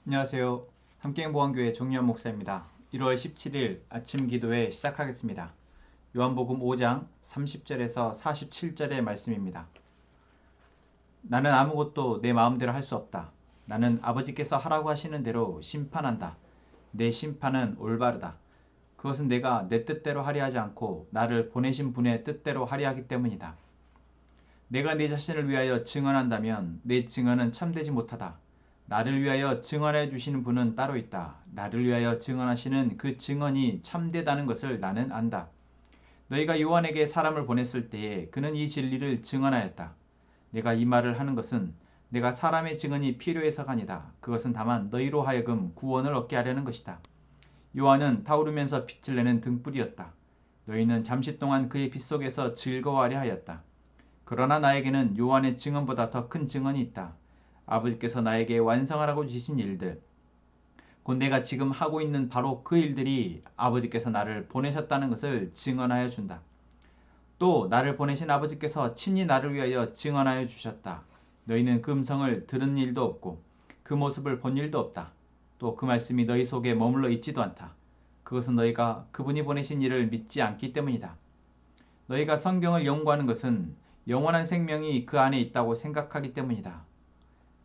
안녕하세요. 함께행보안교회 종려 목사입니다. 1월 17일 아침 기도회 시작하겠습니다. 요한복음 5장 30절에서 47절의 말씀입니다. 나는 아무것도 내 마음대로 할 수 없다. 나는 아버지께서 하라고 하시는 대로 심판한다. 내 심판은 올바르다. 그것은 내가 내 뜻대로 하려 하지 않고 나를 보내신 분의 뜻대로 하려 하기 때문이다. 내가 내 자신을 위하여 증언한다면 내 증언은 참되지 못하다. 나를 위하여 증언해 주시는 분은 따로 있다. 나를 위하여 증언하시는 그 증언이 참되다는 것을 나는 안다. 너희가 요한에게 사람을 보냈을 때에 그는 이 진리를 증언하였다. 내가 이 말을 하는 것은 내가 사람의 증언이 필요해서가 아니다. 그것은 다만 너희로 하여금 구원을 얻게 하려는 것이다. 요한은 타오르면서 빛을 내는 등불이었다. 너희는 잠시 동안 그의 빛 속에서 즐거워하려 하였다. 그러나 나에게는 요한의 증언보다 더 큰 증언이 있다. 아버지께서 나에게 완성하라고 주신 일들, 곧 내가 지금 하고 있는 바로 그 일들이 아버지께서 나를 보내셨다는 것을 증언하여 준다. 또 나를 보내신 아버지께서 친히 나를 위하여 증언하여 주셨다. 너희는 그 음성을 들은 일도 없고 그 모습을 본 일도 없다. 또 그 말씀이 너희 속에 머물러 있지도 않다. 그것은 너희가 그분이 보내신 일을 믿지 않기 때문이다. 너희가 성경을 연구하는 것은 영원한 생명이 그 안에 있다고 생각하기 때문이다.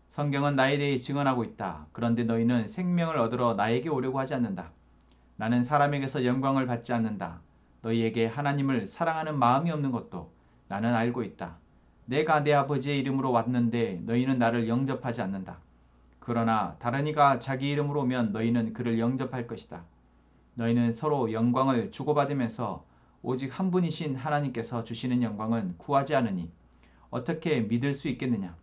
성경은 나에 대해 증언하고 있다. 그런데 너희는 생명을 얻으러 나에게 오려고 하지 않는다. 나는 사람에게서 영광을 받지 않는다. 너희에게 하나님을 사랑하는 마음이 없는 것도 나는 알고 있다. 내가 내 아버지의 이름으로 왔는데 너희는 나를 영접하지 않는다. 그러나 다른 이가 자기 이름으로 오면 너희는 그를 영접할 것이다. 너희는 서로 영광을 주고받으면서 오직 한 분이신 하나님께서 주시는 영광은 구하지 않으니 어떻게 믿을 수 있겠느냐.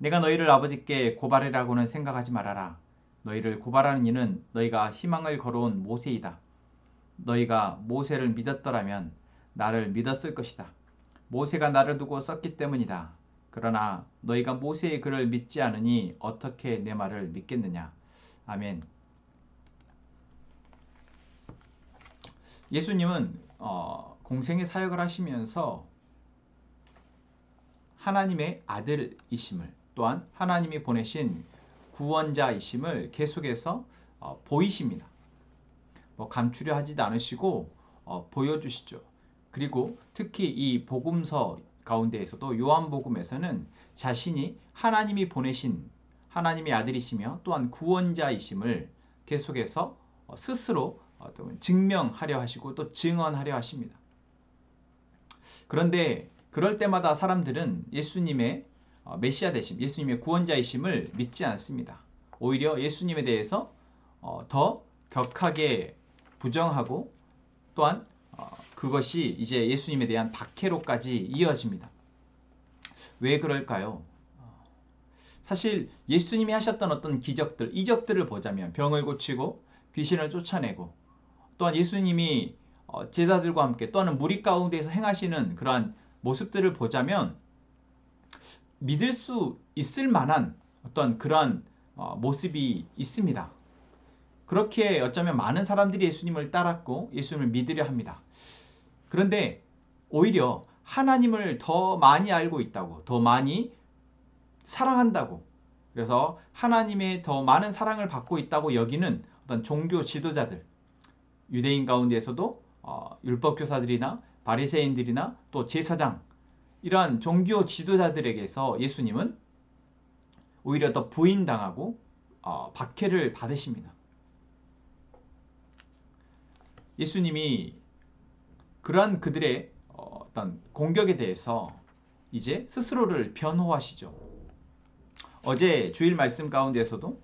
내가 너희를 아버지께 고발이라고는 생각하지 말아라. 너희를 고발하는 이는 너희가 희망을 걸어온 모세이다. 너희가 모세를 믿었더라면 나를 믿었을 것이다. 모세가 나를 두고 썼기 때문이다. 그러나 너희가 모세의 글을 믿지 않으니 어떻게 내 말을 믿겠느냐. 아멘. 예수님은 공생의 사역을 하시면서 하나님의 아들이심을, 또한 하나님이 보내신 구원자이심을 계속해서 보이십니다. 감추려 하지도 않으시고 보여주시죠. 그리고 특히 이 복음서 가운데에서도 요한복음에서는 자신이 하나님이 보내신 하나님의 아들이시며 또한 구원자이심을 계속해서 스스로 증명하려 하시고 또 증언하려 하십니다. 그런데 그럴 때마다 사람들은 예수님의 메시아 되심, 예수님의 구원자이심을 믿지 않습니다. 오히려 예수님에 대해서 더 격하게 부정하고 또한 그것이 이제 예수님에 대한 박해로까지 이어집니다. 왜 그럴까요? 사실 예수님이 하셨던 어떤 기적들, 이적들을 보자면 병을 고치고 귀신을 쫓아내고 또한 예수님이 제자들과 함께 또는 무리 가운데에서 행하시는 그러한 모습들을 보자면 믿을 수 있을 만한 어떤 그러한 모습이 있습니다. 그렇게 어쩌면 많은 사람들이 예수님을 따랐고 예수님을 믿으려 합니다. 그런데 오히려 하나님을 더 많이 알고 있다고, 더 많이 사랑한다고, 그래서 하나님의 더 많은 사랑을 받고 있다고 여기는 어떤 종교 지도자들, 유대인 가운데에서도 율법교사들이나 바리새인들이나 또 제사장, 이러한 종교 지도자들에게서 예수님은 오히려 더 부인당하고 박해를 받으십니다. 예수님이 그러한 그들의 어떤 공격에 대해서 이제 스스로를 변호하시죠. 어제 주일 말씀 가운데서도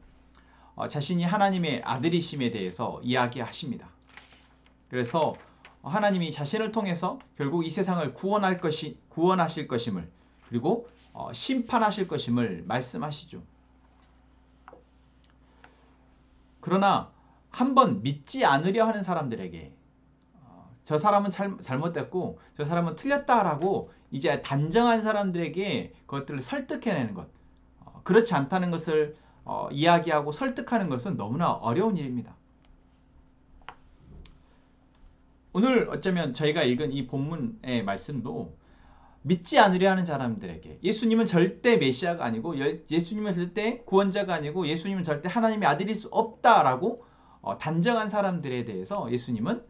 자신이 하나님의 아들이심에 대해서 이야기하십니다. 그래서 하나님이 자신을 통해서 결국 이 세상을 구원하실 것임을, 그리고 심판하실 것임을 말씀하시죠. 그러나 한번 믿지 않으려 하는 사람들에게 저 사람은 잘못됐고 저 사람은 틀렸다라고 이제 단정한 사람들에게 그것들을 설득해내는 것, 그렇지 않다는 것을 이야기하고 설득하는 것은 너무나 어려운 일입니다. 오늘 어쩌면 저희가 읽은 이 본문의 말씀도 믿지 않으려 하는 사람들에게 예수님은 절대 메시아가 아니고 예수님은 절대 구원자가 아니고 예수님은 절대 하나님의 아들일 수 없다라고 단정한 사람들에 대해서 예수님은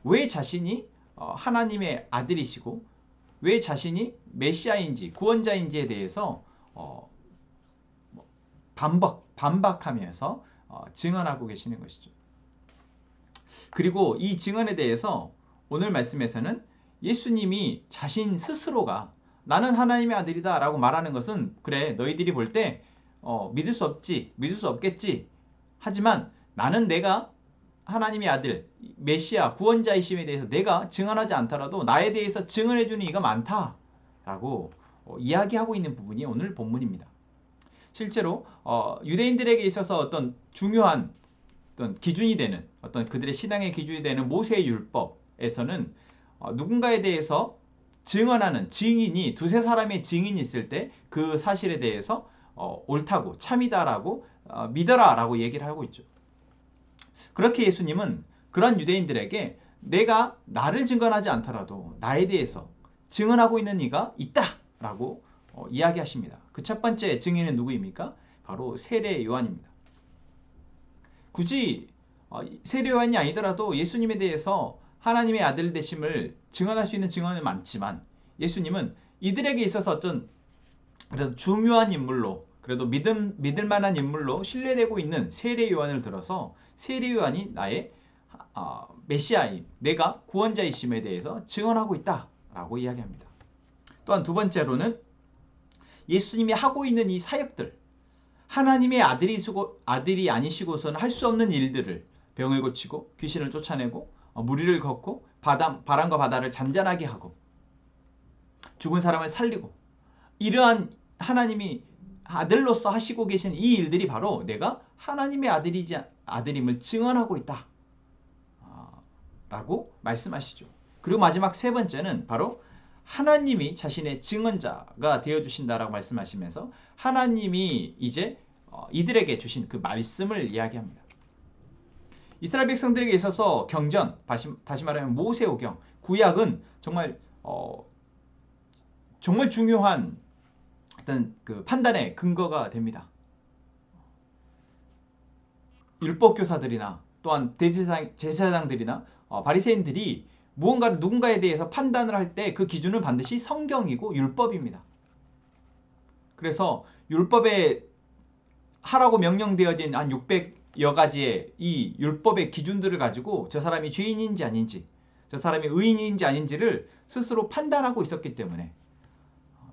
왜 자신이 하나님의 아들이시고 왜 자신이 메시아인지 구원자인지에 대해서 반박하면서 증언하고 계시는 것이죠. 그리고 이 증언에 대해서 오늘 말씀에서는 예수님이 자신 스스로가 나는 하나님의 아들이다 라고 말하는 것은 그래 너희들이 볼 때 믿을 수 없지 믿을 수 없겠지 하지만 나는 내가 하나님의 아들 메시아 구원자이심에 대해서 내가 증언하지 않더라도 나에 대해서 증언해주는 이가 많다 라고 이야기하고 있는 부분이 오늘 본문입니다. 실제로 유대인들에게 있어서 어떤 중요한 어떤 기준이 되는 어떤 그들의 신앙의 기준이 되는 모세의 율법에서는 누군가에 대해서 증언하는 증인이 두세 사람의 증인이 있을 때 그 사실에 대해서 옳다고 참이다라고 믿어라라고 얘기를 하고 있죠. 그렇게 예수님은 그런 유대인들에게 내가 나를 증언하지 않더라도 나에 대해서 증언하고 있는 이가 있다라고 이야기하십니다. 그 첫 번째 증인은 누구입니까? 바로 세례 요한입니다. 굳이 세례 요한이 아니더라도 예수님에 대해서 하나님의 아들 되심을 증언할 수 있는 증언은 많지만 예수님은 이들에게 있어서 어떤 그래도 중요한 인물로 그래도 믿을 만한 인물로 신뢰되고 있는 세례 요한을 들어서 세례 요한이 나의 메시아임, 내가 구원자이심에 대해서 증언하고 있다라고 이야기합니다. 또한 두 번째로는 예수님이 하고 있는 이 사역들, 하나님의 아들이 아니시고서는 할 수 없는 일들을 병을 고치고 귀신을 쫓아내고 무리를 걷고 바람과 바다를 잔잔하게 하고 죽은 사람을 살리고 이러한 하나님이 아들로서 하시고 계신 이 일들이 바로 내가 하나님의 아들임을 증언하고 있다 라고 말씀하시죠. 그리고 마지막 세 번째는 바로 하나님이 자신의 증언자가 되어주신다라고 말씀하시면서 하나님이 이제 이들에게 주신 그 말씀을 이야기합니다. 이스라엘 백성들에게 있어서 경전, 다시 말하면 모세오경, 구약은 정말 중요한 어떤 그 판단의 근거가 됩니다. 율법교사들이나 또한 제사장들이나 바리새인들이 무언가를 누군가에 대해서 판단을 할 때 그 기준은 반드시 성경이고 율법입니다. 그래서 율법에 하라고 명령되어진 한 600여 가지의 이 율법의 기준들을 가지고 저 사람이 죄인인지 아닌지 저 사람이 의인인지 아닌지를 스스로 판단하고 있었기 때문에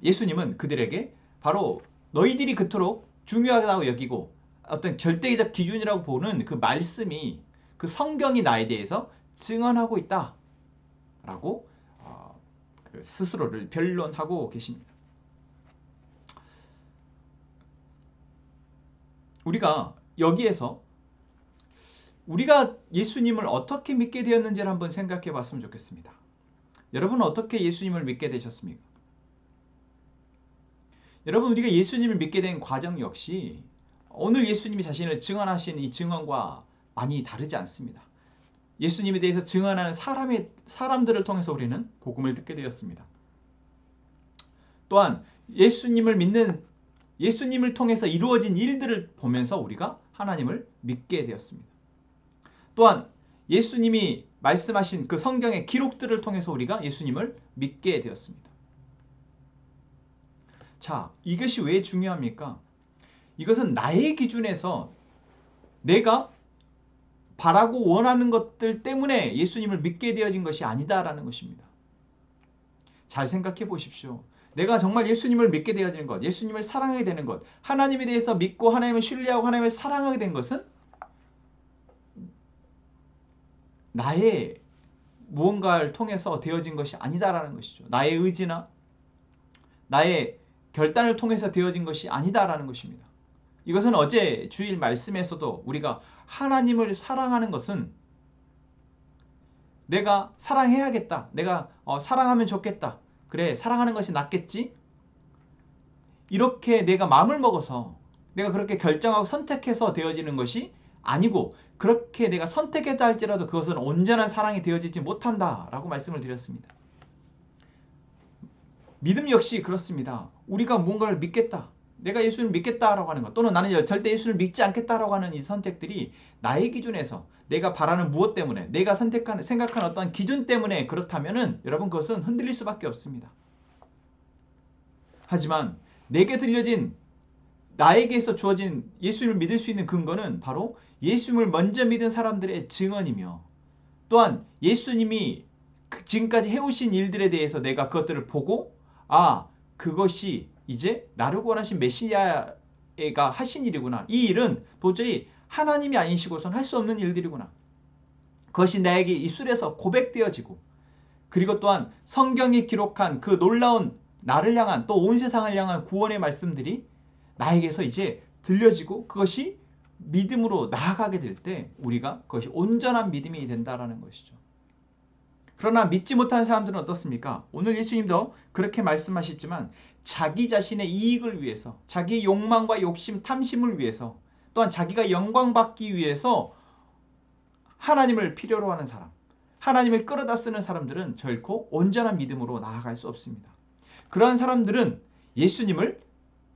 예수님은 그들에게 바로 너희들이 그토록 중요하다고 여기고 어떤 절대적 기준이라고 보는 그 말씀이 그 성경이 나에 대해서 증언하고 있다 라고 스스로를 변론하고 계십니다. 우리가 여기에서 우리가 예수님을 어떻게 믿게 되었는지를 한번 생각해 봤으면 좋겠습니다. 여러분은 어떻게 예수님을 믿게 되셨습니까? 여러분 우리가 예수님을 믿게 된 과정 역시 오늘 예수님이 자신을 증언하신 이 증언과 많이 다르지 않습니다. 예수님에 대해서 증언하는 사람들을 통해서 우리는 복음을 듣게 되었습니다. 또한 예수님을 통해서 이루어진 일들을 보면서 우리가 하나님을 믿게 되었습니다. 또한 예수님이 말씀하신 그 성경의 기록들을 통해서 우리가 예수님을 믿게 되었습니다. 자, 이것이 왜 중요합니까? 이것은 나의 기준에서 내가 바라고 원하는 것들 때문에 예수님을 믿게 되어진 것이 아니다라는 것입니다. 잘 생각해 보십시오. 내가 정말 예수님을 믿게 되어지는 것, 예수님을 사랑하게 되는 것, 하나님에 대해서 믿고 하나님을 신뢰하고 하나님을 사랑하게 된 것은 나의 무언가를 통해서 되어진 것이 아니다라는 것이죠. 나의 의지나 나의 결단을 통해서 되어진 것이 아니다라는 것입니다. 이것은 어제 주일 말씀에서도 우리가 하나님을 사랑하는 것은 내가 사랑해야겠다. 내가 사랑하면 좋겠다. 그래, 사랑하는 것이 낫겠지? 이렇게 내가 마음을 먹어서 내가 그렇게 결정하고 선택해서 되어지는 것이 아니고 그렇게 내가 선택했다 할지라도 그것은 온전한 사랑이 되어지지 못한다라고 말씀을 드렸습니다. 믿음 역시 그렇습니다. 우리가 뭔가를 믿겠다. 내가 예수를 믿겠다라고 하는 것 또는 나는 절대 예수를 믿지 않겠다라고 하는 이 선택들이 나의 기준에서 내가 바라는 무엇 때문에 내가 생각하는 어떤 기준 때문에 그렇다면은 여러분 그것은 흔들릴 수밖에 없습니다. 하지만 내게 들려진 나에게서 주어진 예수를 믿을 수 있는 근거는 바로 예수님을 먼저 믿은 사람들의 증언이며 또한 예수님이 지금까지 해오신 일들에 대해서 내가 그것들을 보고 그것이 이제 나를 구원하신 메시아가 하신 일이구나. 이 일은 도저히 하나님이 아니시고선 할 수 없는 일들이구나. 그것이 나에게 입술에서 고백되어지고 그리고 또한 성경이 기록한 그 놀라운 나를 향한 또 온 세상을 향한 구원의 말씀들이 나에게서 이제 들려지고 그것이 믿음으로 나아가게 될 때 우리가 그것이 온전한 믿음이 된다라는 것이죠. 그러나 믿지 못하는 사람들은 어떻습니까? 오늘 예수님도 그렇게 말씀하셨지만 자기 자신의 이익을 위해서 자기 욕망과 욕심, 탐심을 위해서 또한 자기가 영광받기 위해서 하나님을 필요로 하는 사람, 하나님을 끌어다 쓰는 사람들은 결코 온전한 믿음으로 나아갈 수 없습니다. 그러한 사람들은 예수님을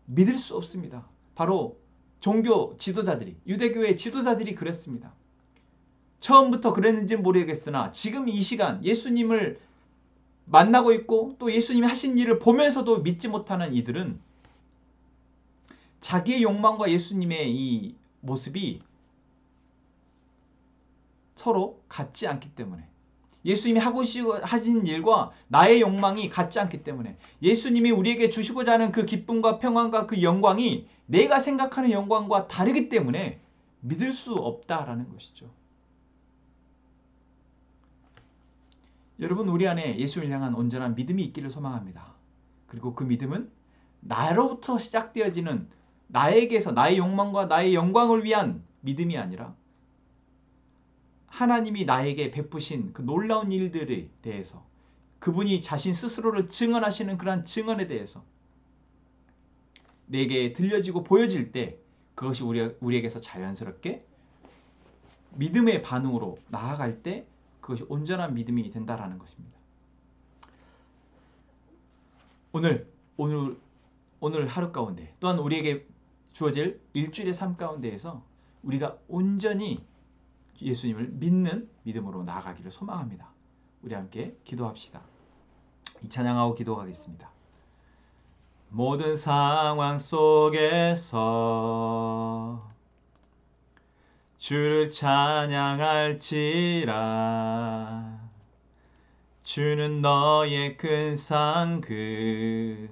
믿을 수 없습니다. 바로 종교 지도자들이, 유대교의 지도자들이 그랬습니다. 처음부터 그랬는지 모르겠으나 지금 이 시간 예수님을 만나고 있고 또 예수님이 하신 일을 보면서도 믿지 못하는 이들은 자기의 욕망과 예수님의 이 모습이 서로 같지 않기 때문에 예수님이 하신 일과 나의 욕망이 같지 않기 때문에 예수님이 우리에게 주시고자 하는 그 기쁨과 평안과 그 영광이 내가 생각하는 영광과 다르기 때문에 믿을 수 없다라는 것이죠. 여러분 우리 안에 예수를 향한 온전한 믿음이 있기를 소망합니다. 그리고 그 믿음은 나로부터 시작되어지는 나에게서 나의 욕망과 나의 영광을 위한 믿음이 아니라 하나님이 나에게 베푸신 그 놀라운 일들에 대해서 그분이 자신 스스로를 증언하시는 그러한 증언에 대해서 내게 들려지고 보여질 때 그것이 우리에게서 자연스럽게 믿음의 반응으로 나아갈 때 그것이 온전한 믿음이 된다라는 것입니다. 오늘 하루 가운데 또한 우리에게 주어질 일주일의 삶 가운데에서 우리가 온전히 예수님을 믿는 믿음으로 나아가기를 소망합니다. 우리 함께 기도합시다. 이 찬양하고 기도하겠습니다. 모든 상황 속에서 주를 찬양할지라 주는 너의 큰 상급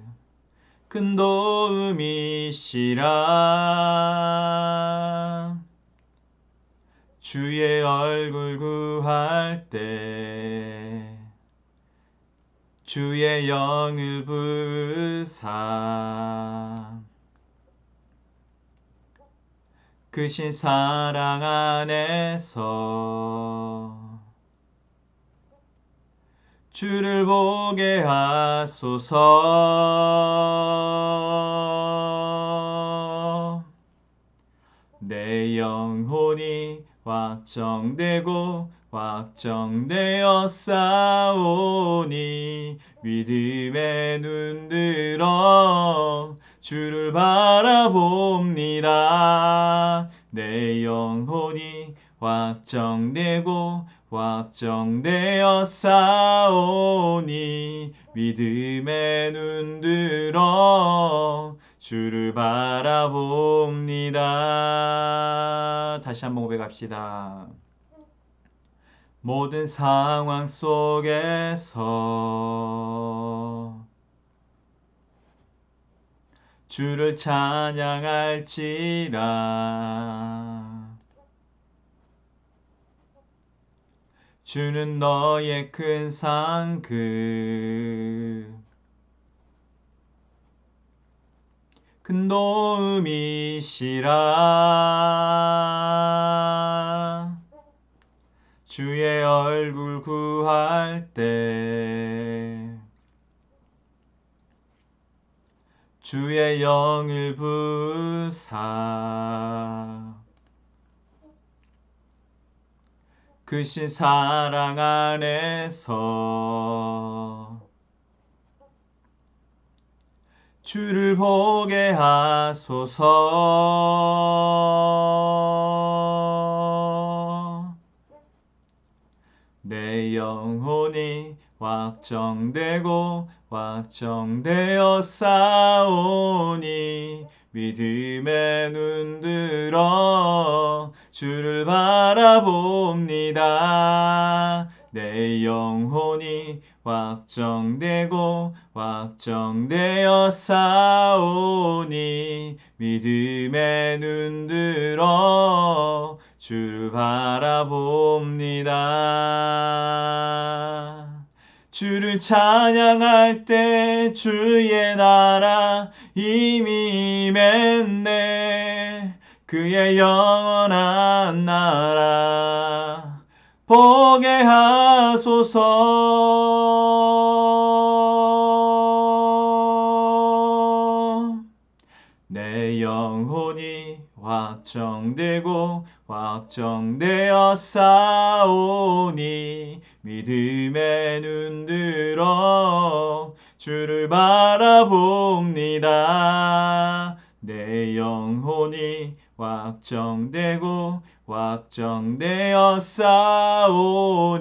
큰 도움이시라 주의 얼굴 구할 때 주의 영을 부으사 크신 사랑 안에서 주를 보게 하소서. 내 영혼이 확정되고 확정되어 싸우니 믿음의 눈들어 주를 바라봅니다. 내 영혼이 확정되고 확정되어 싸우니 믿음의 눈들어 주를 바라봅니다. 다시 한번 고백합시다. 모든 상황 속에서 주를 찬양할지라 주는 너의 큰 상급 큰 도움이시라 주의 얼굴 구할 때 주의 영을 부으사 크신 사랑 안에서 주를 보게 하소서. 내 영혼이 확정되고 확정되어 싸우니 믿음의 눈 들어 주를 바라봅니다. 내 영혼이 확정되고 확정되어 싸우니 믿음의 눈 들어 주를 바라봅니다. 주를 찬양할 때 주의 나라 이미 임했네. 그의 영원한 나라 보게 하소서. 내 영혼이 확정되고 확정되어 싸우니 믿음의 눈 들어 주를 바라봅니다. 내 영혼이 확정되고 확정되어 싸우니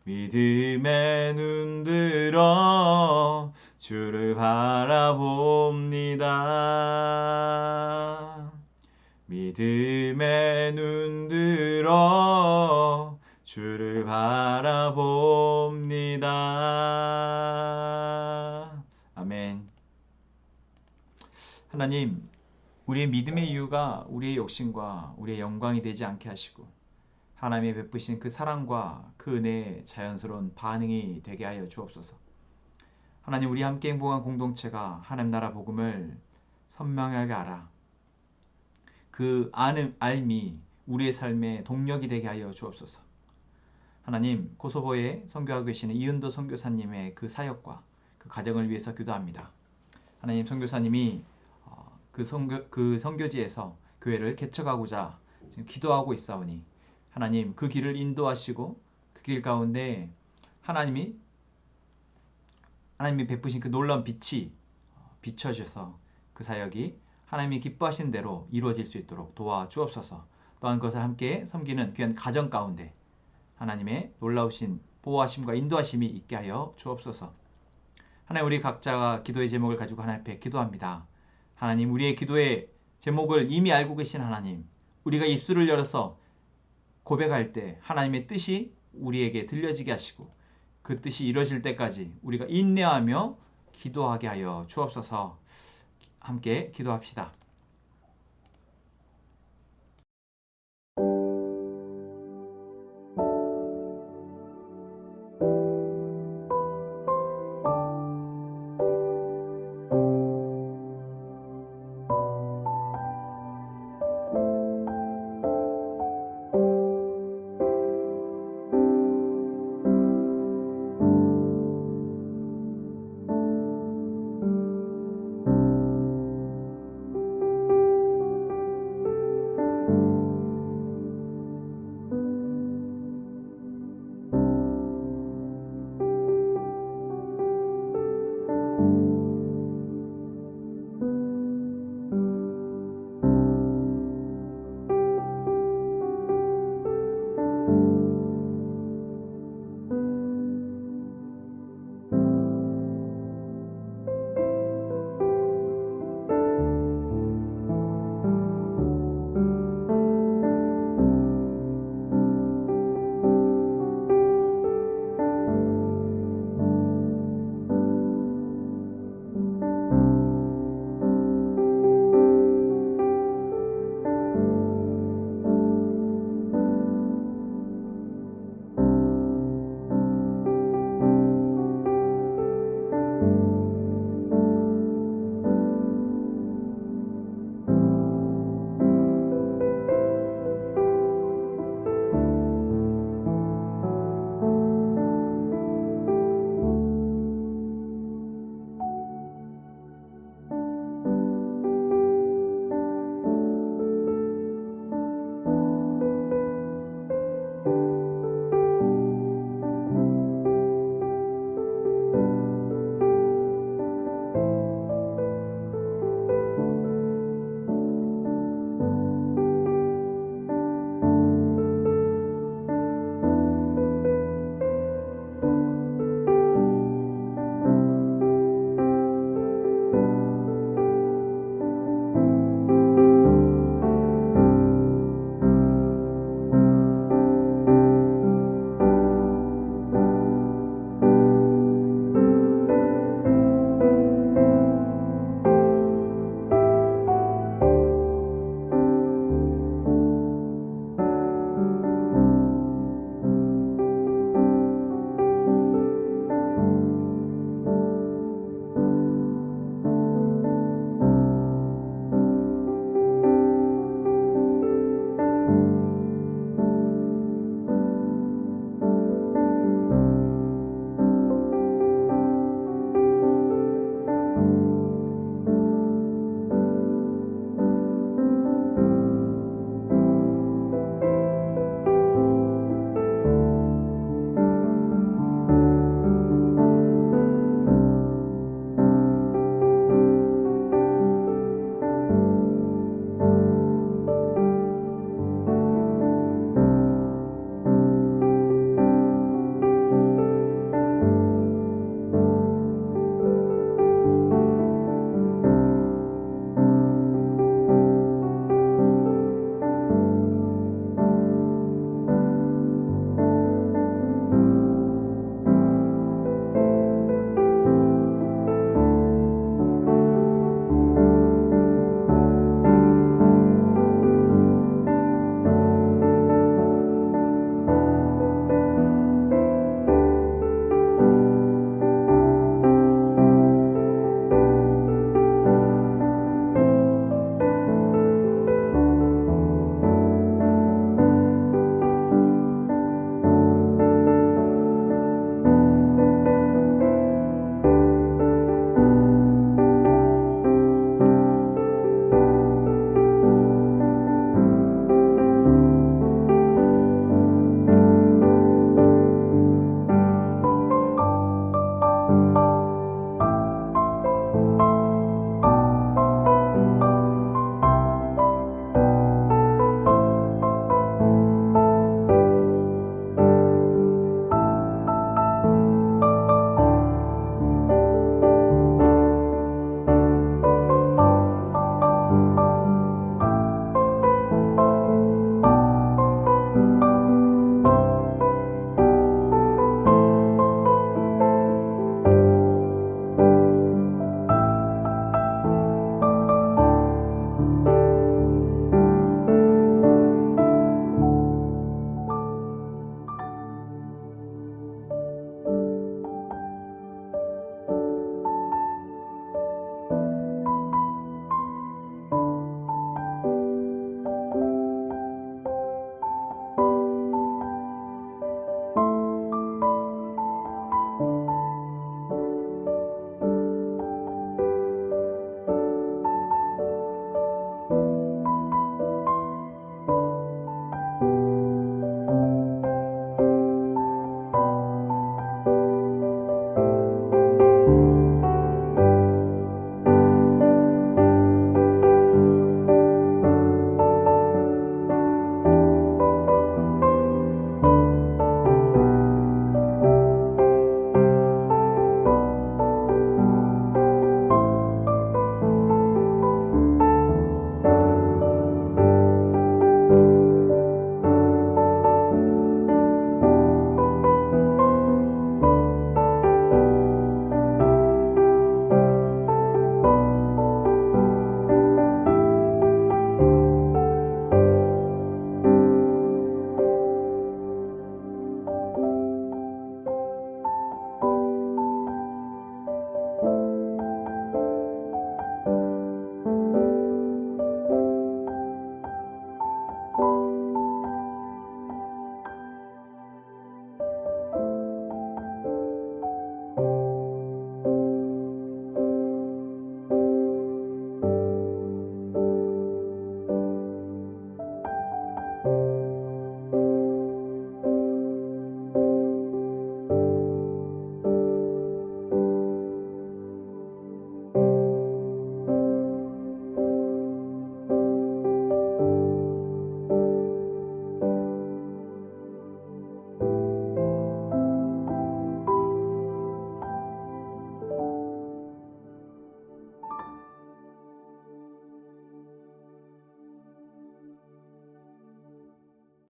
믿음의 눈 들어 주를 바라봅니다. 믿음의 눈 들어 주를 바라봅니다. 아멘. 하나님, 우리의 믿음의 이유가 우리의 욕심과 우리의 영광이 되지 않게 하시고 하나님의 베푸신 그 사랑과 그 은혜의 자연스러운 반응이 되게 하여 주옵소서. 하나님, 우리 함께 행복한 공동체가 하나님 나라 복음을 선명하게 알아 그 알미 우리의 삶의 동력이 되게 하여 주옵소서. 하나님, 코소보에 선교하고 계시는 이은도 선교사님의 그 사역과 그 가정을 위해서 기도합니다. 하나님, 선교사님이 그 선교지에서 교회를 개척하고자 지금 기도하고 있사오니 하나님, 그 길을 인도하시고 그 길 가운데 하나님이 베푸신 그 놀라운 빛이 비춰주셔서 그 사역이 하나님이 기뻐하신 대로 이루어질 수 있도록 도와주옵소서. 또한 그것을 함께 섬기는 귀한 가정 가운데 하나님의 놀라우신 보호하심과 인도하심이 있게 하여 주옵소서. 하나님, 우리 각자가 기도의 제목을 가지고 하나님 앞에 기도합니다. 하나님, 우리의 기도의 제목을 이미 알고 계신 하나님, 우리가 입술을 열어서 고백할 때 하나님의 뜻이 우리에게 들려지게 하시고 그 뜻이 이루어질 때까지 우리가 인내하며 기도하게 하여 주옵소서. 함께 기도합시다.